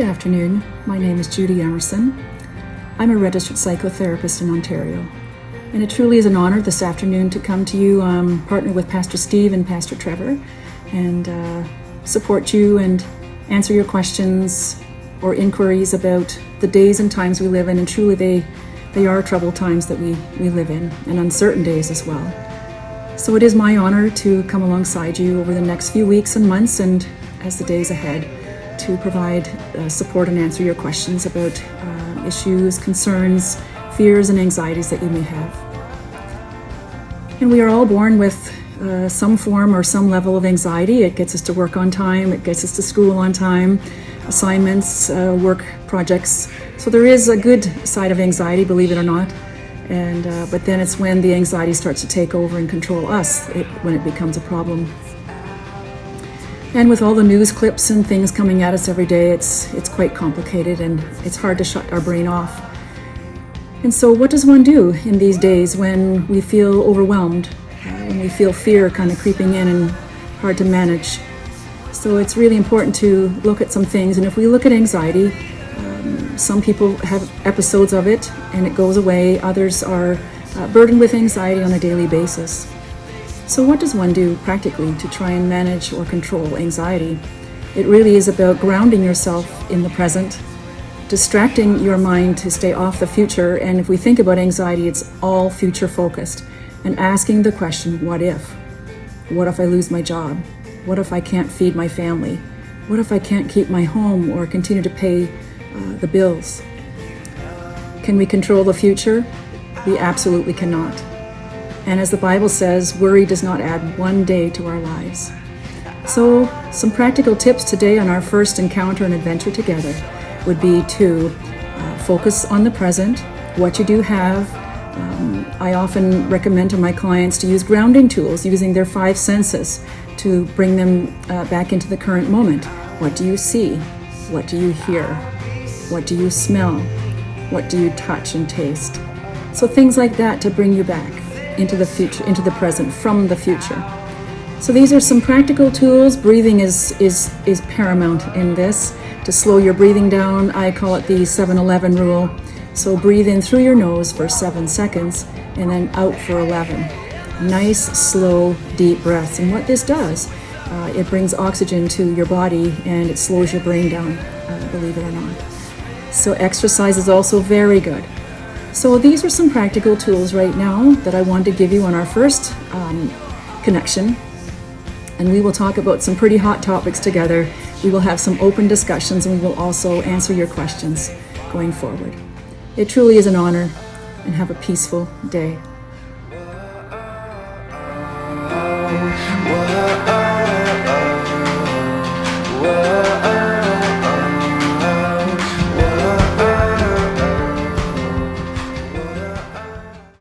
afternoon. My name is Judy Emmerson. I'm a registered psychotherapist in Ontario. And it truly is an honor this afternoon to come to you, partner with Pastor Steve and Pastor Trevor, and support you and answer your questions or inquiries about the days and times we live in. And truly they are troubled times that we live in, and uncertain days as well. So it is my honor to come alongside you over the next few weeks and months, and as the days ahead, to provide support and answer your questions about issues, concerns, fears, and anxieties that you may have. And we are all born with some form or some level of anxiety. It gets us to work on time, it gets us to school on time, assignments, work projects. So there is a good side of anxiety, believe it or not. And but then it's when the anxiety starts to take over and control us, when it becomes a problem. And with all the news clips and things coming at us every day, it's quite complicated, and it's hard to shut our brain off. And so what does one do in these days when we feel overwhelmed, when we feel fear kind of creeping in and hard to manage? So it's really important to look at some things. And if we look at anxiety, some people have episodes of it and it goes away. Others are burdened with anxiety on a daily basis. So what does one do practically to try and manage or control anxiety? It really is about grounding yourself in the present, distracting your mind to stay off the future. And if we think about anxiety, it's all future focused, and asking the question, what if? What if I lose my job? What if I can't feed my family? What if I can't keep my home or continue to pay the bills? Can we control the future? We absolutely cannot. And as the Bible says, worry does not add one day to our lives. So some practical tips today on our first encounter and adventure together would be to focus on the present, what you do have. I often recommend to my clients to use grounding tools, using their 5 senses to bring them back into the current moment. What do you see? What do you hear? What do you smell? What do you touch and taste? So things like that to bring you back into the future, into the present from the future. So these are some practical tools. Breathing is paramount in this. To slow your breathing down, I call it the 7-11 rule. So breathe in through your nose for 7 seconds and then out for 11. Nice, slow, deep breaths. And what this does, it brings oxygen to your body and it slows your brain down, believe it or not. So exercise is also very good. So these are some practical tools right now that I wanted to give you on our first connection. And we will talk about some pretty hot topics together. We will have some open discussions, and we will also answer your questions going forward. It truly is an honor, and have a peaceful day.